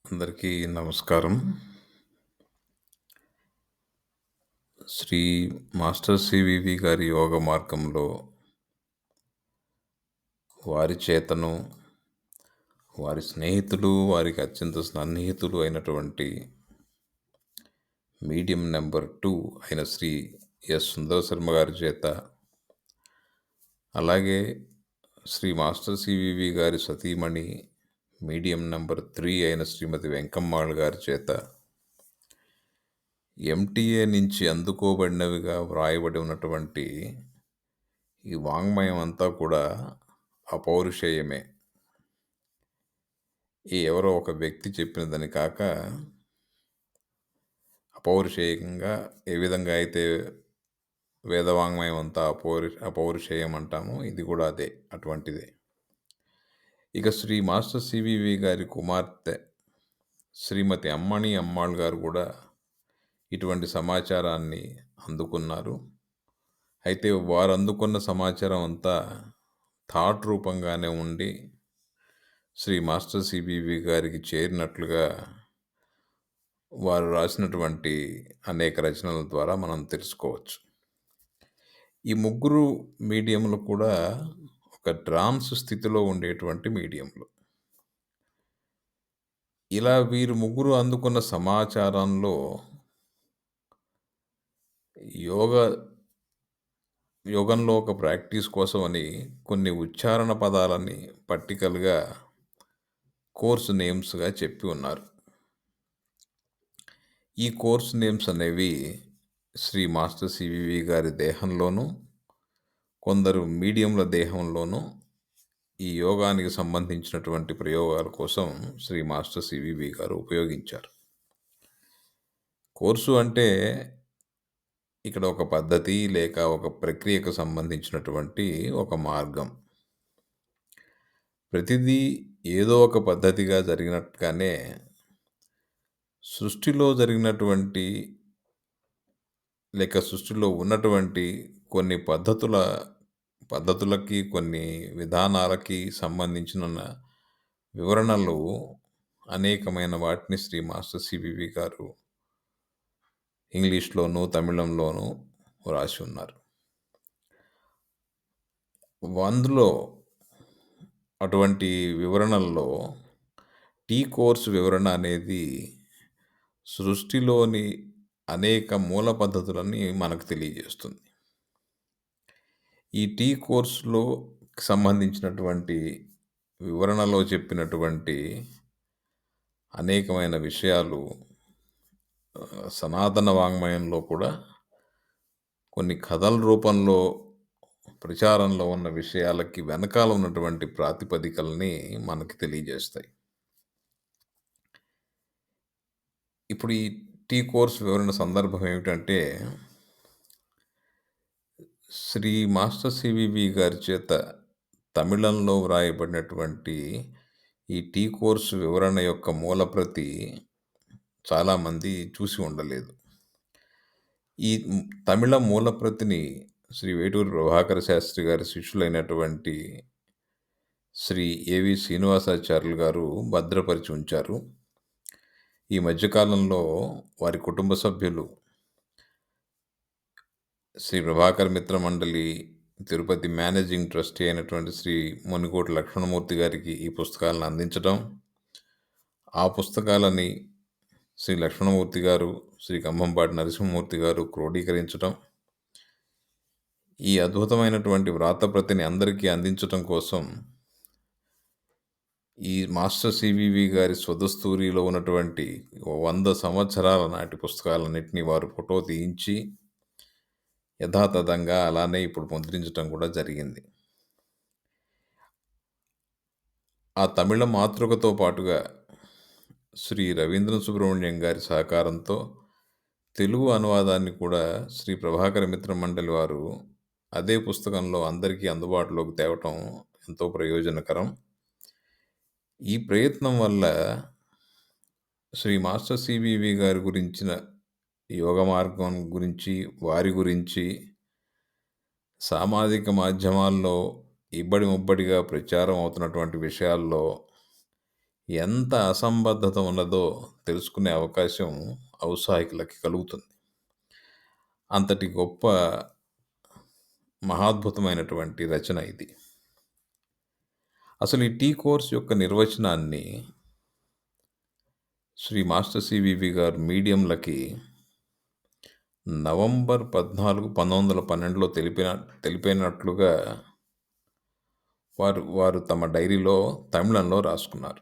అందరికీ నమస్కారం. Shri master CVV గారి యోగ మార్గంలో వారి చేతను, వారి స్నేహితులు, వారికి అత్యంత సన్నిహితులు అయినటువంటి మీడియం నెంబర్ 2 అయిన శ్రీ ఎస్. సుందర శర్మ గారి చేత, అలాగే శ్రీ మాస్టర్ సివివి గారి సతీమణి మీడియం నెంబర్ 3 అయిన శ్రీమతి వెంకమ్మాళ్ గారి చేత ఎంటీఏ నుంచి అందుకోబడినవిగా వ్రాయబడి ఉన్నటువంటి ఈ వాంగ్మయం అంతా కూడా అపౌరుషేయమే. ఎవరో ఒక వ్యక్తి చెప్పినదని కాక, అపౌరుషేయంగా ఏ విధంగా అయితే వేదవాంగ్మయం అంతా అపౌరుషేయం అంటామో, ఇది కూడా అదే, అటువంటిదే. ఇక శ్రీ మాస్టర్ సివివి గారి కుమార్తె శ్రీమతి అమ్మణి అమ్మాళ్ గారు కూడా ఇటువంటి సమాచారాన్ని అందుకున్నారు. అయితే వారు అందుకున్న సమాచారం అంతా థాట్ రూపంగానే ఉండి శ్రీ మాస్టర్ సివివి గారికి చేరినట్లుగా వారు రాసినటువంటి అనేక రచనల ద్వారా మనం తెలుసుకోవచ్చు. ఈ ముగ్గురు మీడియంలు కూడా ఒక ట్రాన్స్ స్థితిలో ఉండేటువంటి మీడియంలు. ఇలా వీరు ముగ్గురు అందుకున్న సమాచారంలో యోగంలో ఒక ప్రాక్టీస్ కోసమని కొన్ని ఉచ్చారణ పదాలని పట్టికలుగా కోర్సు నేమ్స్గా చెప్పి ఉన్నారు. ఈ కోర్స్ నేమ్స్ అనేవి శ్రీ మాస్టర్ సివివి గారి దేహంలోనూ, కొందరు మీడియంల దేహంలోనూ ఈ యోగానికి సంబంధించినటువంటి ప్రయోగాల కోసం శ్రీ మాస్టర్ సివివి గారు ఉపయోగించారు. కోర్సు అంటే ఇక్కడ ఒక పద్ధతి లేక ఒక ప్రక్రియకు సంబంధించినటువంటి ఒక మార్గం. ప్రతిదీ ఏదో ఒక పద్ధతిగా జరిగినట్టుగానే సృష్టిలో జరిగినటువంటి లేక సృష్టిలో ఉన్నటువంటి కొన్ని పద్ధతులకి, కొన్ని విధానాలకి సంబంధించిన వివరణలు అనేకమైన వాటిని శ్రీ మాస్టర్ సివివి గారు ఇంగ్లీష్లోనూ, తమిళంలోనూ రాసి ఉన్నారు. అందులో అటువంటి వివరణల్లో టీ కోర్సు వివరణ అనేది సృష్టిలోని అనేక మూల పద్ధతులని మనకు తెలియజేస్తుంది. ఈ టీ కోర్సులో సంబంధించినటువంటి వివరణలో చెప్పినటువంటి అనేకమైన విషయాలు సనాతన వాంగ్మయంలో కూడా కొన్ని కథల రూపంలో ప్రచారంలో ఉన్న విషయాలకి వెనకాల ఉన్నటువంటి ప్రాతిపదికల్ని మనకి తెలియజేస్తాయి. ఇప్పుడు ఈ టీ కోర్స్ వివరణ సందర్భం ఏమిటంటే, శ్రీ మాస్టర్ సివివి గారి చేత తమిళంలో వ్రాయబడినటువంటి ఈ టీ కోర్సు వివరణ యొక్క మూలప్రతి చాలామంది చూసి ఉండలేదు. ఈ తమిళ మూలప్రతిని శ్రీ వేటూరి ప్రభాకర శాస్త్రి గారి శిష్యులైనటువంటి శ్రీ ఏవి శ్రీనివాసాచార్యులు గారు భద్రపరిచి ఉంచారు. ఈ మధ్యకాలంలో వారి కుటుంబ సభ్యులు శ్రీ ప్రభాకర్ మిత్ర మండలి తిరుపతి మేనేజింగ్ ట్రస్టీ అయినటువంటి శ్రీ మునికోటి లక్ష్మణమూర్తి గారికి ఈ పుస్తకాలను అందించడం, ఆ పుస్తకాలని శ్రీ లక్ష్మణమూర్తి గారు, శ్రీ కంభంపాటి నరసింహమూర్తి గారు క్రోడీకరించడం, ఈ అద్భుతమైనటువంటి వ్రాతప్రతిని అందరికీ అందించడం కోసం ఈ మాస్టర్ సివివి గారి స్వదస్తూరిలో ఉన్నటువంటి 100 సంవత్సరాల నాటి పుస్తకాలన్నింటినీ వారు ఫోటో తీయించి యథాతథంగా అలానే ఇప్పుడు ముద్రించడం కూడా జరిగింది. ఆ తమిళ మాతృకతో పాటుగా శ్రీ రవీంద్ర సుబ్రహ్మణ్యం గారి సహకారంతో తెలుగు అనువాదాన్ని కూడా శ్రీ ప్రభాకర మిత్ర మండలి వారు అదే పుస్తకంలో అందరికీ అందుబాటులోకి తేవటం ఎంతో ప్రయోజనకరం. ఈ ప్రయత్నం వల్ల శ్రీ మాస్టర్ సివివి గారి గురించిన యోగ మార్గం గురించి, వారి గురించి సామాజిక మాధ్యమాల్లో ఇబ్బడి ముబ్బడిగా ప్రచారం అవుతున్నటువంటి విషయాల్లో ఎంత అసంబద్ధత ఉన్నదో తెలుసుకునే అవకాశం ఔత్సాహికులకి కలుగుతుంది. అంతటి గొప్ప మహాద్భుతమైనటువంటి రచన ఇది. అసలు ఈ టీ కోర్స్ యొక్క నిర్వచనాన్ని శ్రీ మాస్టర్ సివివి గారు మీడియంలకి నవంబర్ 14, 1912లో తెలిపినట్లుగా వారు తమ డైరీలో తమిళంలో రాసుకున్నారు.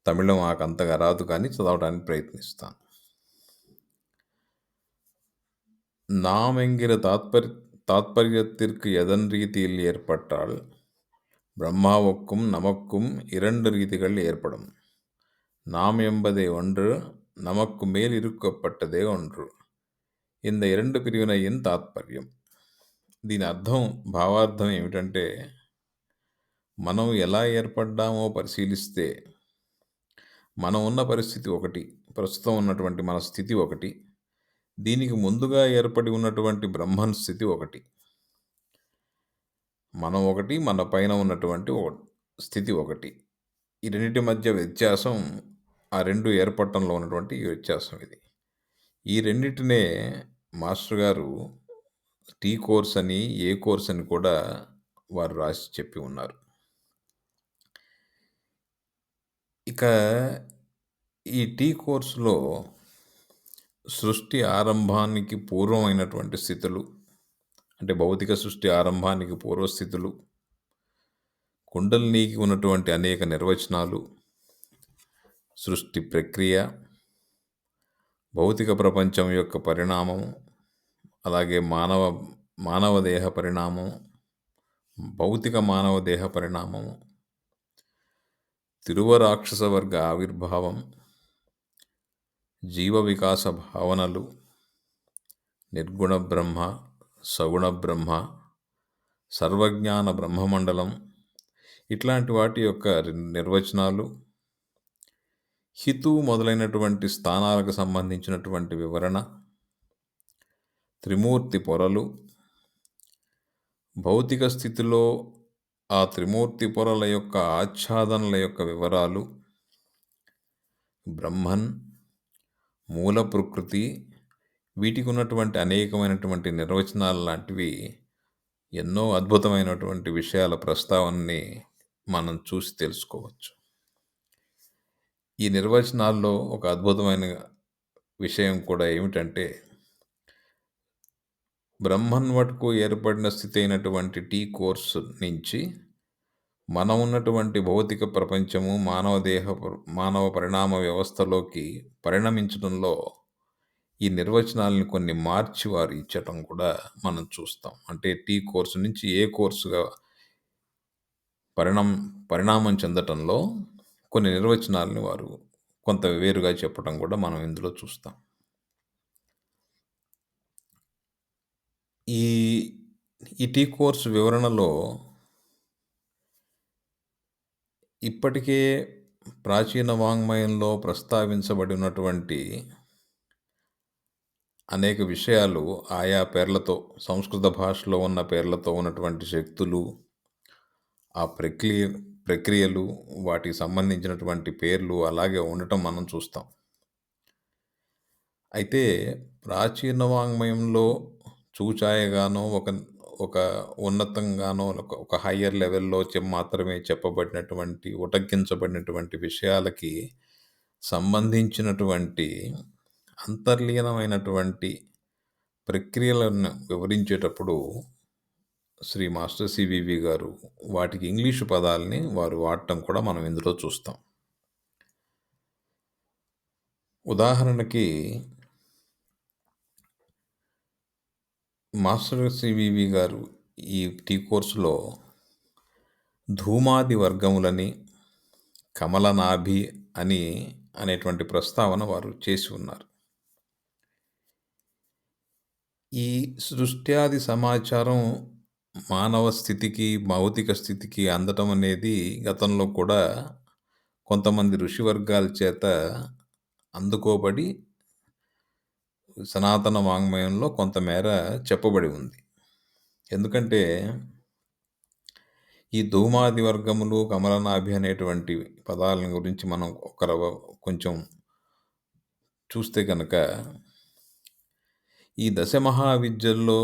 తమిళం నాకంతగా రాదు కానీ చదవడానికి ప్రయత్నిస్తాను. நாம் என்கிற தாத்பரியத்திற்கு எதன் ரீதியில் ஏற்பட்டால் பிரம்மாவுக்கும் நமக்கும் 2 ரீதிகள் ஏற்படும். நாம் என்பதே ஒன்று, நமக்கு மேல் இருக்கப்பட்டదే ஒன்று. இந்த 2 పిరివినయిన్ తాత్పర్యం. దీని భావార్థం ఏమిటంటే, మనం ఎలా ఏర్పడ్డామో పరిశీలిస్తే మనం ఉన్న పరిస్థితి ఒకటి, ప్రస్తుతం ఉన్నటువంటి మన స్థితి ఒకటి, దీనికి ముందుగా ఏర్పడి ఉన్నటువంటి బ్రహ్మన్ స్థితి ఒకటి. మనం ఒకటి, మన పైన ఉన్నటువంటి స్థితి ఒకటి. ఈ రెండిటి మధ్య వ్యత్యాసం, ఆ 2 ఏర్పడటంలో ఉన్నటువంటి ఈ వ్యత్యాసం ఇది. ఈ రెండిటినే మాస్టర్ గారు టీ కోర్స్ అని, ఏ కోర్స్ అని కూడా వారు రాసి చెప్పి ఉన్నారు. ఇక ఈ టీ కోర్సులో సృష్టి ఆరంభానికి పూర్వమైనటువంటి స్థితులు, అంటే భౌతిక సృష్టి ఆరంభానికి పూర్వస్థితులు, కుండలినికి ఉన్నటువంటి అనేక నిర్వచనాలు, సృష్టి ప్రక్రియ, భౌతిక ప్రపంచం యొక్క పరిణామం, అలాగే మానవ దేహ పరిణామం, భౌతిక మానవ దేహ పరిణామం, తిరువరాక్షస వర్గ ఆవిర్భావం, జీవ వికాస భావనలు, నిర్గుణ బ్రహ్మ, సగుణ బ్రహ్మ, సర్వజ్ఞాన బ్రహ్మమండలం, ఇట్లాంటి వాటి యొక్క నిర్వచనాలు, హితు మొదలైనటువంటి స్థానాలకు సంబంధించినటువంటి వివరణ, త్రిమూర్తి పొరలు, భౌతిక స్థితిలో ఆ త్రిమూర్తి పొరల యొక్క ఆచ్ఛాదనల యొక్క వివరాలు, బ్రహ్మన్, మూల ప్రకృతి, వీటికి ఉన్నటువంటి అనేకమైనటువంటి నిర్వచనాలు లాంటివి ఎన్నో అద్భుతమైనటువంటి విషయాల ప్రస్తావనని మనం చూసి తెలుసుకోవచ్చు. ఈ నిర్వచనాల్లో ఒక అద్భుతమైన విషయం కూడా ఏమిటంటే, బ్రహ్మన్ వరకు ఏర్పడిన స్థితి అయినటువంటి టీ కోర్సు నుంచి మనం ఉన్నటువంటి భౌతిక ప్రపంచము, మానవ పరిణామ వ్యవస్థలోకి పరిణమించడంలో ఈ నిర్వచనాలను కొన్ని మార్చి వారు ఇచ్చటం కూడా మనం చూస్తాం. అంటే టీ కోర్సు నుంచి ఏ కోర్సుగా పరిణామం చెందటంలో కొన్ని నిర్వచనాలని వారు కొంత వేరుగా చెప్పడం కూడా మనం ఇందులో చూస్తాం. ఈ టీ కోర్సు వివరణలో ఇప్పటికే ప్రాచీన వాంగ్మయంలో ప్రస్తావించబడినటువంటి అనేక విషయాలు ఆయా పేర్లతో, సంస్కృత భాషలో ఉన్న పేర్లతో ఉన్నటువంటి శక్తులు, ఆ ప్రక్రియలు, వాటికి సంబంధించినటువంటి పేర్లు అలాగే ఉండటం మనం చూస్తాం. అయితే ప్రాచీన వాంగ్మయంలో చూచాయగానో, ఒక ఉన్నతంగానో, ఒక హయ్యర్ లెవెల్లో మాత్రమే చెప్పబడినటువంటి, ఉటంకించబడినటువంటి విషయాలకి సంబంధించినటువంటి అంతర్లీనమైనటువంటి ప్రక్రియలను వివరించేటప్పుడు శ్రీ మాస్టర్ సివివి గారు వాటికి ఇంగ్లీషు పదాలని వారు వాడటం కూడా మనం ఇందులో చూస్తాం. ఉదాహరణకి మాస్టర్ సివివి గారు ఈ టీ కోర్సులో ధూమాది వర్గములని, కమలనాభి అనేటువంటి ప్రస్తావన వారు చేసి ఉన్నారు. ఈ సృష్ట్యాది సమాచారం మానవ స్థితికి, భౌతిక స్థితికి అందటం అనేది గతంలో కూడా కొంతమంది ఋషివర్గాల చేత అందుకోబడి సనాతన వాంగ్మయంలో కొంతమేర చెప్పబడి ఉంది. ఎందుకంటే ఈ ధూమాది వర్గములు, కమలనాభి అనేటువంటి పదాలను గురించి మనం కొంచెం చూస్తే గనక, ఈ దశమహావిద్యల్లో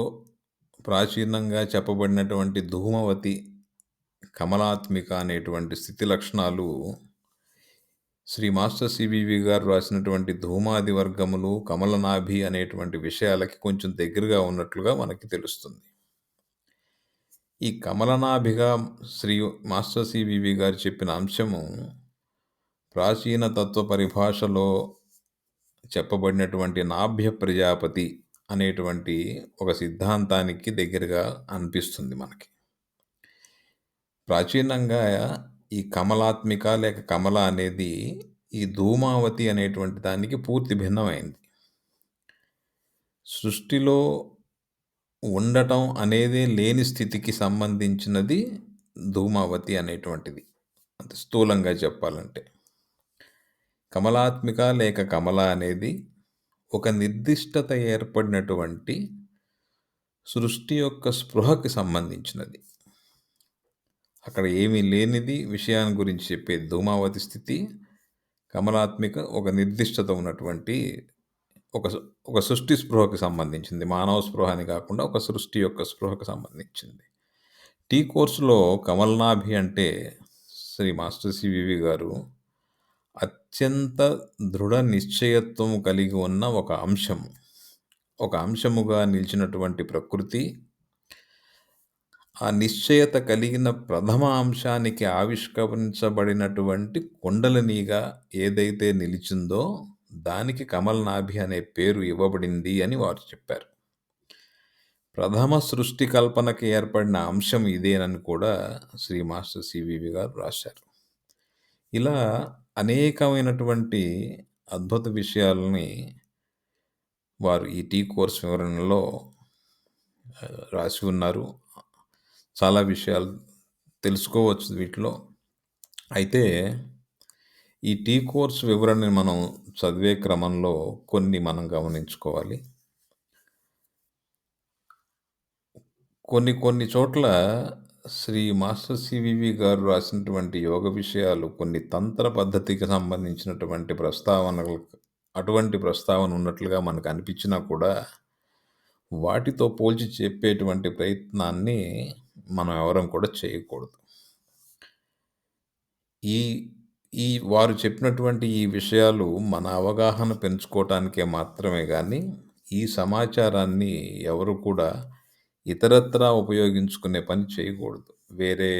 ప్రాచీనంగా చెప్పబడినటువంటి ధూమవతి, కమలాత్మిక అనేటువంటి స్థితి లక్షణాలు శ్రీ మాస్టర్ సివివి గారు రాసినటువంటి ధూమాది వర్గములు, కమలనాభి అనేటువంటి విషయాలకి కొంచెం దగ్గరగా ఉన్నట్లుగా మనకి తెలుస్తుంది. ఈ కమలనాభిగా శ్రీ మాస్టర్ సివివి గారు చెప్పిన అంశము ప్రాచీన తత్వ పరిభాషలో చెప్పబడినటువంటి నాభ్య ప్రజాపతి అనేటువంటి ఒక సిద్ధాంతానికి దగ్గరగా అనిపిస్తుంది మనకి. ప్రాచీనంగా ఈ కమలాత్మిక లేక కమల అనేది ఈ ధూమావతి అనేటువంటి దానికి పూర్తి భిన్నమైంది. సృష్టిలో ఉండటం అనేదే లేని స్థితికి సంబంధించినది ధూమావతి అనేటువంటిది. అంత స్థూలంగా చెప్పాలంటే. కమలాత్మిక లేక కమల అనేది ఒక నిర్దిష్టత ఏర్పడినటువంటి సృష్టి యొక్క స్పృహకి సంబంధించినది. అక్కడ ఏమీ లేనిది విషయాన్ని గురించి చెప్పేది ధూమావతి స్థితి. కమలాత్మిక ఒక నిర్దిష్టత ఉన్నటువంటి ఒక ఒక సృష్టి స్పృహకు సంబంధించింది. మానవ స్పృహ అని కాకుండా ఒక సృష్టి యొక్క స్పృహకు సంబంధించింది. టీ కోర్సులో కమలనాభి అంటే శ్రీ మాస్టర్ సివివి గారు అత్యంత దృఢ నిశ్చయత్వము కలిగి ఉన్న ఒక అంశము. ఒక అంశముగా నిలిచినటువంటి ప్రకృతి, ఆ నిశ్చయత కలిగిన ప్రథమ అంశానికి ఆవిష్కరించబడినటువంటి కుండలినిగా ఏదైతే నిలిచిందో దానికి కమలనాభి అనే పేరు ఇవ్వబడింది అని వారు చెప్పారు. ప్రథమ సృష్టి కల్పనకి ఏర్పడిన అంశం ఇదేనని కూడా శ్రీ మాస్టర్ సివివి గారు రాశారు. ఇలా అనేకమైనటువంటి అద్భుత విషయాలని వారు ఈ టీ కోర్స్ వివరణలో రాసి ఉన్నారు. చాలా విషయాలు తెలుసుకోవచ్చు వీటిలో. అయితే ఈ టీ కోర్స్ వివరణని మనం చదివే క్రమంలో కొన్ని మనం గమనించుకోవాలి. కొన్ని చోట్ల శ్రీ మాస్టర్ సివివి గారు రాసినటువంటి యోగ విషయాలు కొన్ని తంత్ర పద్ధతికి సంబంధించినటువంటి అటువంటి ప్రస్తావన ఉన్నట్లుగా మనకు అనిపించినా కూడా వాటితో పోల్చి చెప్పేటువంటి ప్రయత్నాన్ని మనం ఎవరం కూడా చేయకూడదు. ఈ వారు చెప్పినటువంటి ఈ విషయాలు మన అవగాహన పెంచుకోవటానికే మాత్రమే కానీ ఈ సమాచారాన్ని ఎవరు కూడా ఇతరత్రా ఉపయోగించుకునే పని చేయకూడదు. వేరే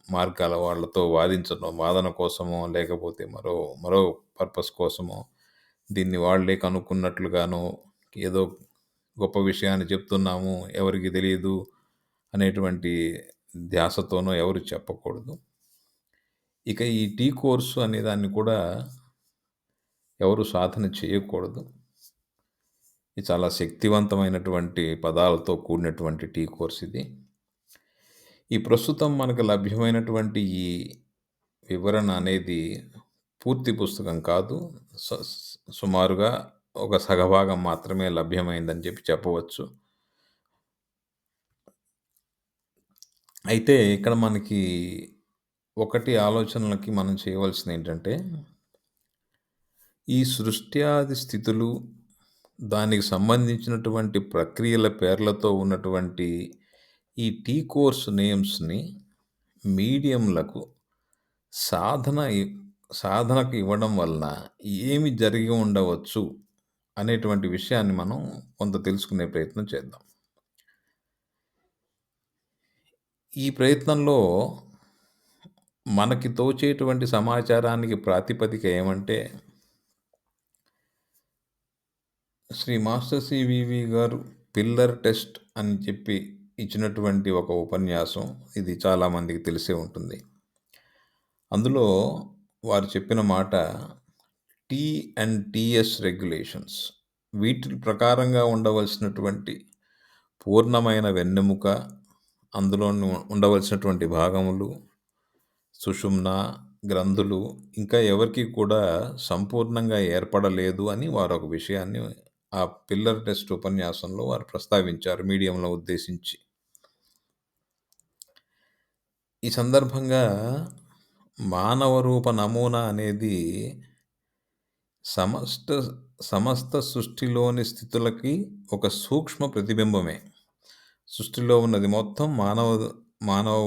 మార్గాల వాళ్ళతో వాదన కోసమో లేకపోతే మరో పర్పస్ కోసమో దీన్ని వాళ్ళే కనుక్కున్నట్లుగానో ఏదో గొప్ప విషయాన్ని చెప్తున్నాము ఎవరికి తెలియదు అనేటువంటి ధ్యాసతోనో ఎవరు చెప్పకూడదు. ఇక ఈ టీ కోర్సు అనే దాన్ని కూడా ఎవరు సాధన చేయకూడదు. ఇది చాలా శక్తివంతమైనటువంటి పదాలతో కూడినటువంటి టీ కోర్స్ ఇది. ఈ ప్రస్తుతం మనకు లభ్యమైనటువంటి ఈ వివరణ అనేది పూర్తి పుస్తకం కాదు. సుమారుగా ఒక సగభాగం మాత్రమే లభ్యమైందని చెప్పవచ్చు. అయితే ఇక్కడ మనకి ఒకటి ఆలోచనలకి మనం చేయవలసింది ఏంటంటే, ఈ సృష్ట్యాది స్థితులు, దానికి సంబంధించినటువంటి ప్రక్రియల పేర్లతో ఉన్నటువంటి ఈ టీ కోర్స్ నేమ్స్‌ని మీడియంలకు సాధనకు ఇవ్వడం వలన ఏమి జరిగి ఉండవచ్చు అనేటువంటి విషయాన్ని మనం కొంత తెలుసుకునే ప్రయత్నం చేద్దాం. ఈ ప్రయత్నంలో మనకి తోచేటువంటి సమాచారానికి ప్రాతిపదిక ఏమంటే, శ్రీ మాస్టర్ సివివి గారు పిల్లర్ టెస్ట్ అని చెప్పి ఇచ్చినటువంటి ఒక ఉపన్యాసం. ఇది చాలామందికి తెలిసే ఉంటుంది. అందులో వారు చెప్పిన మాట టీ అండ్ టీఎస్ రెగ్యులేషన్స్. వీటి ప్రకారంగా ఉండవలసినటువంటి పూర్ణమైన వెన్నెముక, అందులో ఉండవలసినటువంటి భాగములు, సుషుమ్న, గ్రంథులు ఇంకా ఎవరికి కూడా సంపూర్ణంగా ఏర్పడలేదు అని వారు ఒక విషయాన్ని ఆ పిల్లర్ టెస్ట్ ఉపన్యాసంలో వారు ప్రస్తావించారు మీడియంలో ఉద్దేశించి. ఈ సందర్భంగా మానవ రూప నమూనా అనేది సమష్ట సమస్త సృష్టిలోని స్థితులకి ఒక సూక్ష్మ ప్రతిబింబమే. సృష్టిలో ఉన్నది మొత్తం మానవ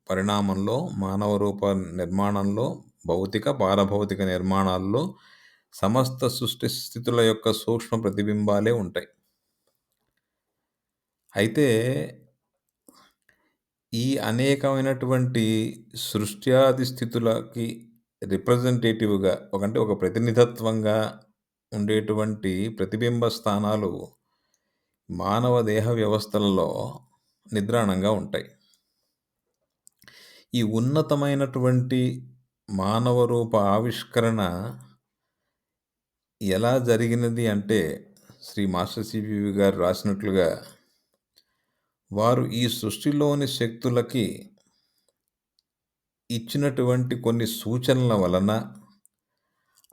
పరిణామంలో, మానవ రూప నిర్మాణంలో, భౌతిక, పారభౌతిక నిర్మాణాల్లో సమస్త సృష్టి స్థితుల యొక్క సూక్ష్మ ప్రతిబింబాలే ఉంటాయి. అయితే ఈ అనేకమైనటువంటి సృష్ట్యాది స్థితులకి రిప్రజెంటేటివ్‌గా అంటే ఒక ప్రతినిధత్వంగా ఉండేటువంటి ప్రతిబింబ స్థానాలు మానవ దేహ వ్యవస్థలలో నిద్రాణంగా ఉంటాయి. ఈ ఉన్నతమైనటువంటి మానవ రూప ఆవిష్కరణ ఎలా జరిగినది అంటే, శ్రీ మాస్టర్ సివివి గారు రాసినట్లుగా, వారు ఈ సృష్టిలోని శక్తులకి ఇచ్చినటువంటి కొన్ని సూచనల వలన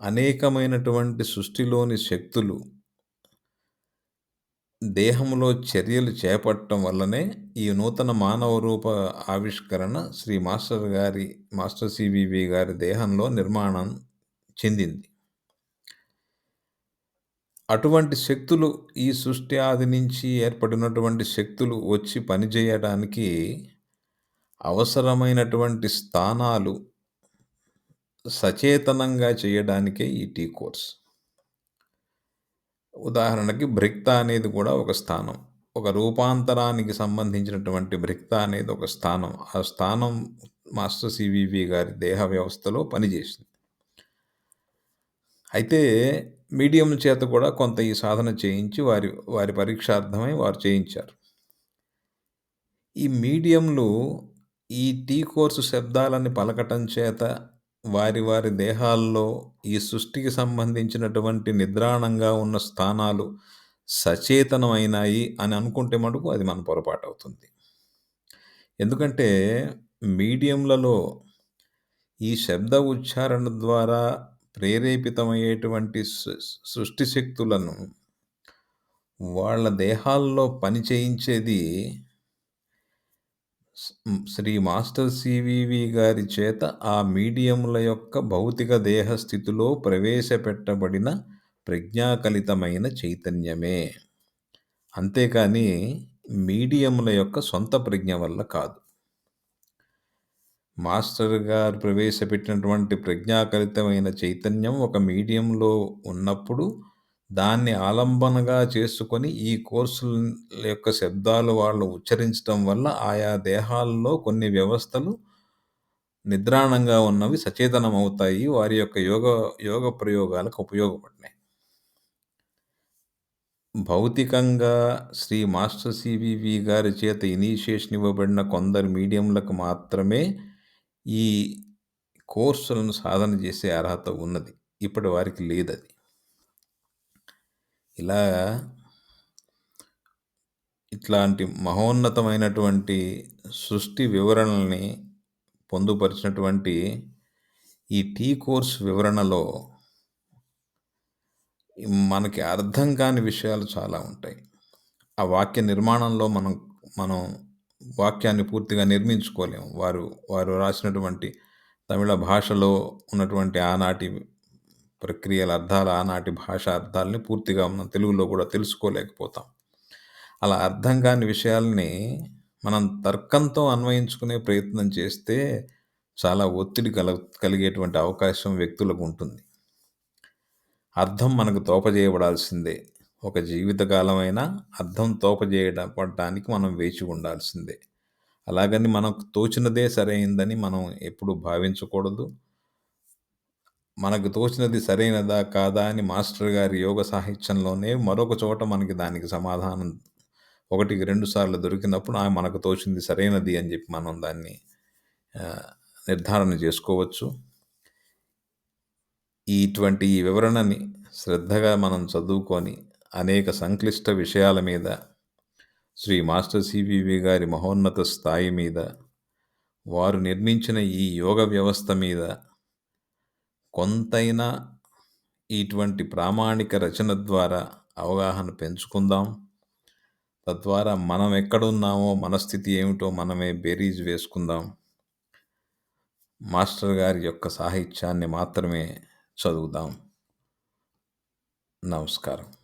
అనేకమైనటువంటి సృష్టిలోని శక్తులు దేహంలో చర్యలు చేపట్టడం వల్లనే ఈ నూతన మానవ రూప ఆవిష్కరణ శ్రీ మాస్టర్ సివివి గారి దేహంలో నిర్మాణం చెందింది. అటువంటి శక్తులు ఈ సృష్టి ఆది నుంచి ఏర్పడినటువంటి శక్తులు వచ్చి పనిచేయడానికి అవసరమైనటువంటి స్థానాలు సచేతనంగా చేయడానికే ఈ టీ కోర్స్. ఉదాహరణకి భ్రిక్త అనేది కూడా ఒక స్థానం. ఒక రూపాంతరానికి సంబంధించినటువంటి భ్రిక్త అనేది ఒక స్థానం. ఆ స్థానం మాస్టర్ సివివి గారి దేహ వ్యవస్థలో పనిచేసింది. అయితే మీడియం చేత కూడా కొంత ఈ సాధన చేయించి వారి పరీక్షార్థమై వారు చేయించారు. ఈ మీడియంలు ఈ టీ కోర్సు శబ్దాలని పలకటం చేత వారి దేహాల్లో ఈ సృష్టికి సంబంధించినటువంటి నిద్రాణంగా ఉన్న స్థానాలు సచేతనమైనాయి అని అనుకుంటే మటుకు అది మన పొరపాటవుతుంది. ఎందుకంటే మీడియంలలో ఈ శబ్ద ఉచ్చారణ ద్వారా ప్రేరేపితమయ్యేటువంటి సృష్టి శక్తులను వాళ్ళ దేహాల్లో పని చేయించేది శ్రీ మాస్టర్ సివివి గారి చేత ఆ మీడియంల యొక్క భౌతిక దేహ స్థితిలో ప్రవేశపెట్టబడిన ప్రజ్ఞాకలితమైన చైతన్యమే. అంతేకాని మీడియంల యొక్క సొంత ప్రజ్ఞ వల్ల కాదు. మాస్టర్ గారు ప్రవేశపెట్టినటువంటి ప్రజ్ఞాకలితమైన చైతన్యం ఒక మీడియంలో ఉన్నప్పుడు దాన్ని ఆలంబనగా చేసుకొని ఈ కోర్సుల యొక్క శబ్దాలు వాళ్ళు ఉచ్చరించడం వల్ల ఆయా దేహాల్లో కొన్ని వ్యవస్థలు నిద్రాణంగా ఉన్నవి సచేతనమవుతాయి. వారి యొక్క యోగ ప్రయోగాలకు ఉపయోగపడినాయి. భౌతికంగా శ్రీ మాస్టర్ సివివి గారి చేత ఇనీషియేషన్ ఇవ్వబడిన కొందరు మీడియంలకు మాత్రమే ఈ కోర్సులను సాధన చేసే అర్హత ఉన్నది. ఇప్పటి వారికి లేదది. ఇలా ఇట్లాంటి మహోన్నతమైనటువంటి సృష్టి వివరణల్ని పొందుపరిచినటువంటి ఈ టీ కోర్స్ వివరణలో మనకి అర్థం కాని విషయాలు చాలా ఉంటాయి. ఆ వాక్య నిర్మాణంలో మనం వాక్యాన్ని పూర్తిగా నిర్మించుకోలేము. వారు రాసినటువంటి తమిళ భాషలో ఉన్నటువంటి ఆనాటి ప్రక్రియల అర్థాలు, ఆనాటి భాష అర్థాలని పూర్తిగా మనం తెలుగులో కూడా తెలుసుకోలేకపోతాం. అలా అర్థం కాని విషయాల్ని మనం తర్కంతో అన్వయించుకునే ప్రయత్నం చేస్తే చాలా ఒత్తిడి కలిగేటువంటి అవకాశం వ్యక్తులకు ఉంటుంది. అర్థం మనకు తోపజేయబడాల్సిందే. ఒక జీవితకాలమైనా అర్థం తోపజేయబడటానికి మనం వేచి ఉండాల్సిందే. అలాగని మనకు తోచినదే సరైందని మనం ఎప్పుడూ భావించకూడదు. మనకు తోచినది సరైనదా కాదా అని మాస్టర్ గారి యోగ సాహిత్యంలోనే మరొక చోట మనకి దానికి సమాధానం 1కి 2 సార్లు దొరికినప్పుడు మనకు తోచింది సరైనది అని చెప్పి మనం దాన్ని నిర్ధారణ చేసుకోవచ్చు. ఇటువంటి ఈ వివరణని శ్రద్ధగా మనం చదువుకొని అనేక సంక్లిష్ట విషయాల మీద, శ్రీ మాస్టర్ సివివి గారి మహోన్నత స్థాయి మీద, వారు నిర్మించిన ఈ యోగ వ్యవస్థ మీద కొంతైనా ఇటువంటి ప్రామాణిక రచన ద్వారా అవగాహన పెంచుకుందాం. తద్వారా మనం ఎక్కడున్నామో, మన స్థితి ఏమిటో మనమే బేరీజు వేసుకుందాం. మాస్టర్ గారి యొక్క సాహిత్యాన్ని మాత్రమే చదువుదాం. నమస్కారం.